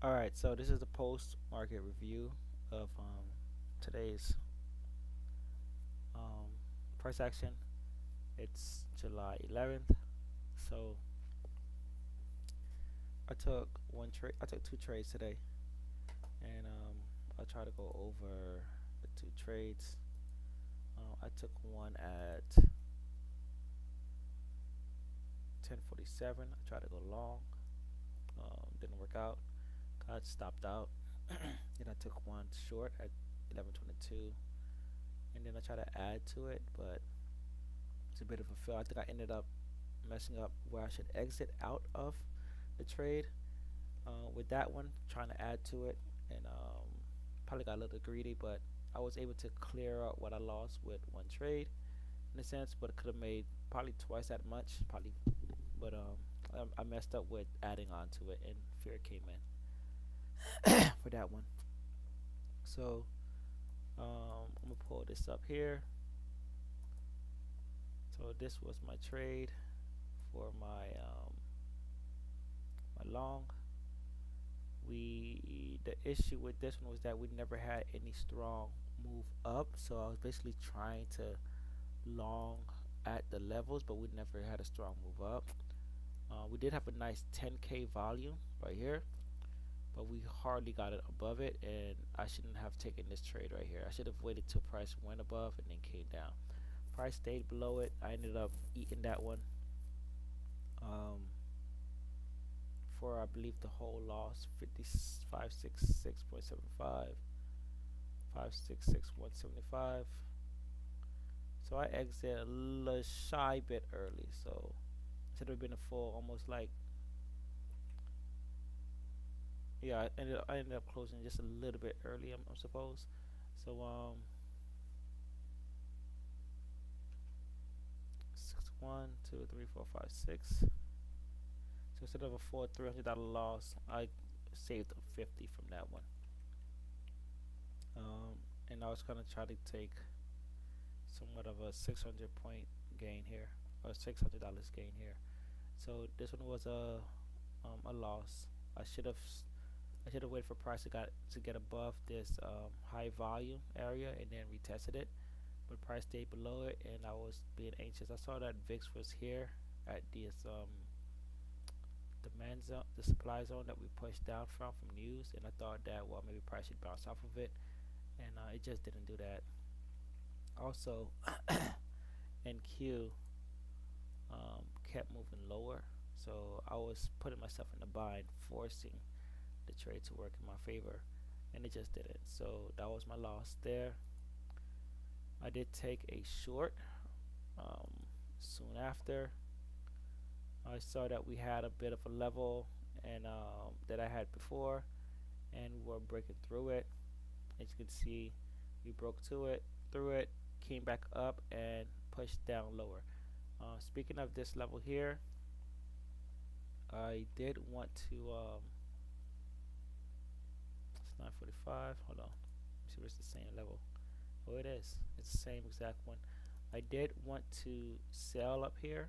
All right, so this is the post market review of today's um, price action. It's July 11th. So I took one trade. I took two trades today, and I'll try to go over the two trades. I took one at 10:47. I tried to go long. Didn't work out. Got stopped out. Then I took one short at 11:22, and then I tried to add to it, but it's a bit of a fail. I think I ended up messing up where I should exit out of the trade with that one, trying to add to it, and probably got a little greedy, but I was able to clear out what I lost with one trade in a sense, but it could have made probably twice that much, probably, but I messed up with adding on to it, and fear came in for that one. So I'm gonna pull this up here. So this was my trade for my long. The issue with this one was that we never had any strong move up, so I was basically trying to long at the levels, but we never had a strong move up. We did have a nice 10k volume right here, but we hardly got it above it, and I shouldn't have taken this trade right here. I should have waited till price went above and then came down. Price stayed below it. I ended up eating that one um, for I believe the whole loss 5566.75, 566175. So I exited a little shy bit early. So it should have been a full, almost like, yeah. I ended up closing just a little bit early. I suppose. So 6, 1, 2, 3, 4, 5, 6. So instead of a full $300 loss, I saved 50 from that one. And I was gonna try to take somewhat of a 600 point gain here, or $600 gain here. So this one was a loss. I should have I should have waited for price to get above this high volume area and then retested it, but price stayed below it, and I was being anxious. I saw that VIX was here at this demand zone, the supply zone that we pushed down from news, and I thought that, well, maybe price should bounce off of it, and it just didn't do that. Also, NQ kept moving lower, so I was putting myself in a bind, forcing the trade to work in my favor, and it just didn't. So that was my loss there. I did take a short um, soon after. I saw that we had a bit of a level and that I had before, and we were breaking through it. As you can see, we broke through it, came back up and pushed down lower. Speaking of this level here, I did want to. It's 9:45. Hold on. Let me see if it's the same level. Oh, it is. It's the same exact one. I did want to sell up here,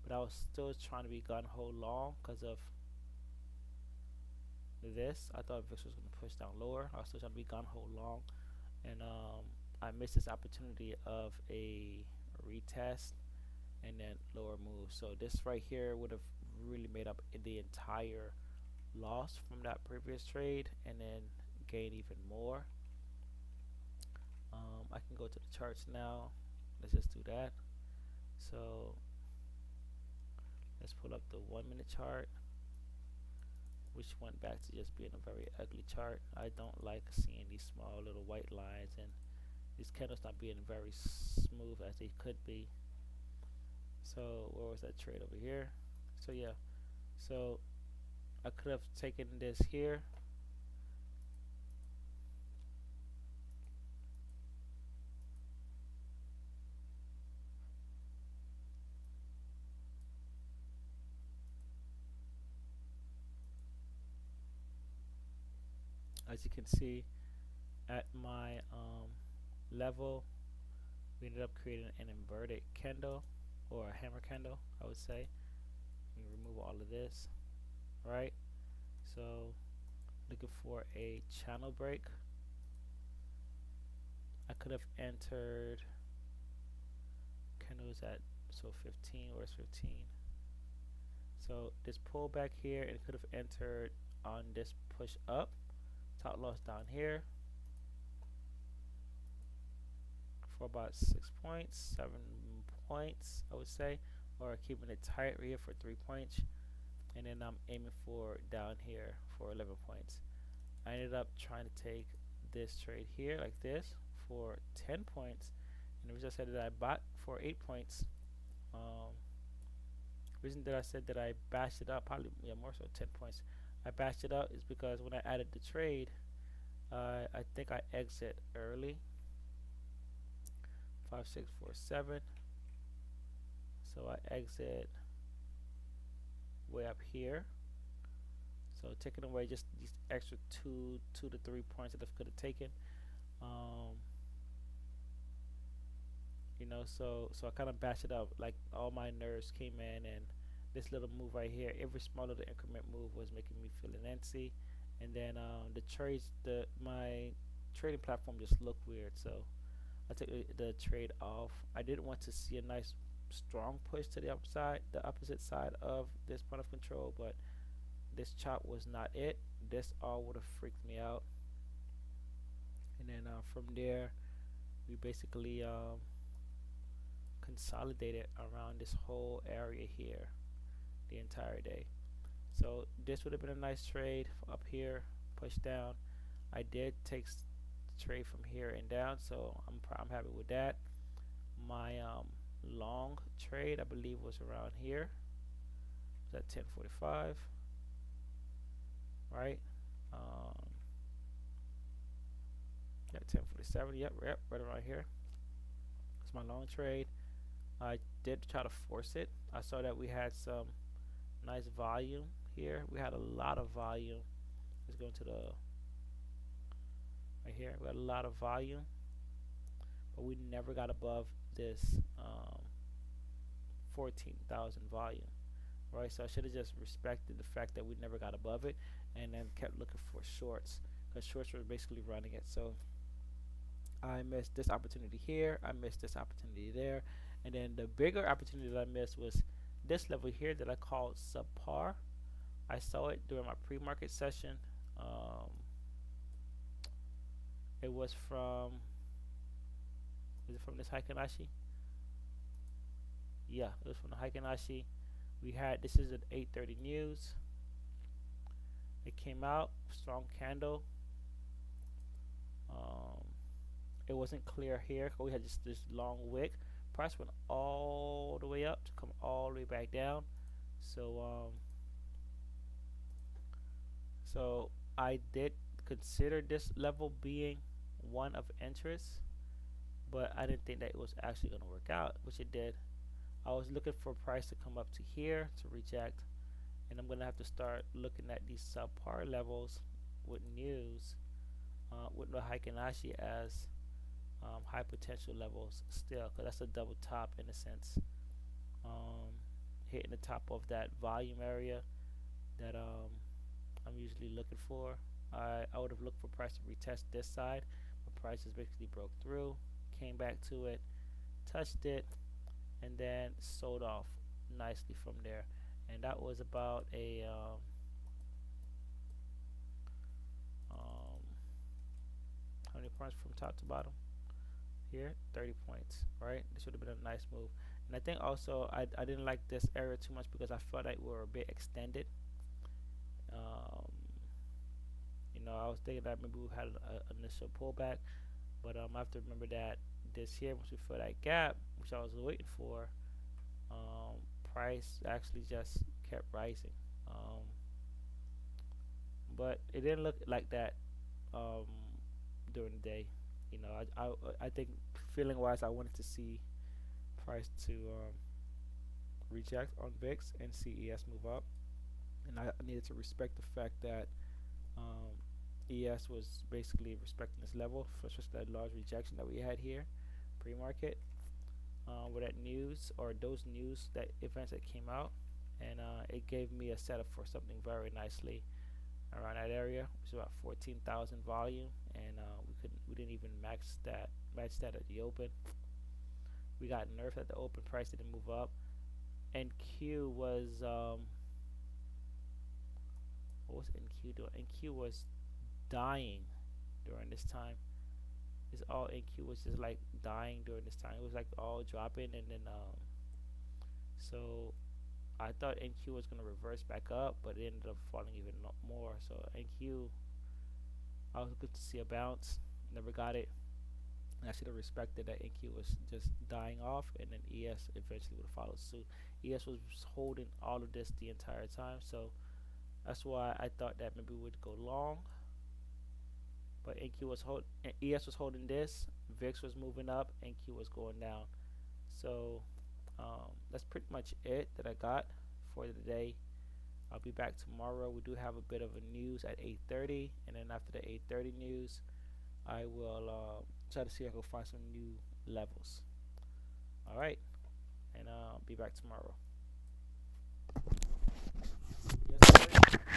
but I was still trying to be gun ho long because of this. I thought VIX was going to push down lower. I was still trying to be gun ho long, and I missed this opportunity of a retest and then lower move. So this right here would have really made up the entire loss from that previous trade and then gain even more. I can go to the charts now. Let's just do that. So let's pull up the 1 minute chart, which went back to just being a very ugly chart. I don't like seeing these small little white lines and these candles not being very smooth as they could be. So where was that trade over here? So yeah, so I could have taken this here. As you can see, at my level, we ended up creating an inverted candle or a hammer candle, I would say. Let me remove all of this, right? So looking for a channel break. I could have entered candles at, so 15, where's 15? So this pullback here, it could have entered on this push up, top loss down here for about 6 points, 7 points, I would say, or keeping it tight here for 3 points, and then I'm aiming for down here for 11 points. I ended up trying to take this trade here like this for 10 points, and the reason I said that I bought for 8 points, reason that I said that I bashed it up, probably more so 10 points, I bashed it up is because when I added the trade, I think I exit early, 5, 6, 4, 7. So I exit way up here. So taking away just these extra 2 to 3 points that I could have taken. So I kind of bashed it up. Like all my nerves came in, and this little move right here, every small little increment move was making me feeling antsy. And then my trading platform just looked weird. So I took the trade off. I didn't want to see a nice strong push to the upside, the opposite side of this point of control, but this chop was not it. This all would have freaked me out. And then from there, we basically consolidated around this whole area here the entire day. So this would have been a nice trade up here, push down. I did take trade from here and down, so I'm happy with that. My long trade, I believe, was around here. It was at 10:45, right? Yeah, 10:47. Yep, right around here. It's my long trade. I did try to force it. I saw that we had some nice volume here. We had a lot of volume. Let's go into the right here. We had a lot of volume, but we never got above this 14,000 volume, right? So I should have just respected the fact that we never got above it, and then kept looking for shorts, because shorts were basically running it. So I missed this opportunity here. I missed this opportunity there, and then the bigger opportunity that I missed was this level here that I called subpar. I saw it during my pre-market session. It was from, is it from this Heikin Ashi? Yeah, it was from the Heikin Ashi. We had, this is at 8:30 news. It came out, strong candle. It wasn't clear here. We had just this long wick. Price went all the way up to come all the way back down. So I did consider this level being one of interest, but I didn't think that it was actually going to work out, which it did. I was looking for price to come up to here to reject, and I'm going to have to start looking at these subpar levels with news, with the Heikin Ashi as high potential levels still, because that's a double top in a sense, hitting the top of that volume area that I'm usually looking for. I would have looked for price to retest this side, but price just basically broke through, came back to it, touched it, and then sold off nicely from there. And that was about a how many points from top to bottom? Here, 30 points, right? This would have been a nice move. And I think also I didn't like this area too much because I felt like we were a bit extended. I was thinking that maybe we had an initial pullback, but I have to remember that this here, once we fill that gap, which I was waiting for, price actually just kept rising. But it didn't look like that during the day. I think feeling wise, I wanted to see price to reject on VIX and see ES move up, and I needed to respect the fact that ES was basically respecting this level, for just that large rejection that we had here pre-market, with that news, or those news, that events that came out, and it gave me a setup for something very nicely. around that area. It was about 14,000 volume, and we didn't even match that at the open. We got nerfed at the open. Price didn't move up. NQ was what was NQ doing? NQ was dying during this time. It's all NQ was just like dying during this time. It was like all dropping, and then so I thought NQ was gonna reverse back up, but it ended up falling even more. So NQ, I was good to see a bounce. Never got it. And I should have respected that NQ was just dying off, and then ES eventually would have followed suit. ES was holding all of this the entire time, so that's why I thought that maybe we would go long. But NQ was ES was holding this, VIX was moving up, NQ was going down. So that's pretty much it that I got for the day. I'll be back tomorrow. We do have a bit of a news at 8:30, and then after the 8:30 news, I will try to see if I can find some new levels. All right, and be back tomorrow.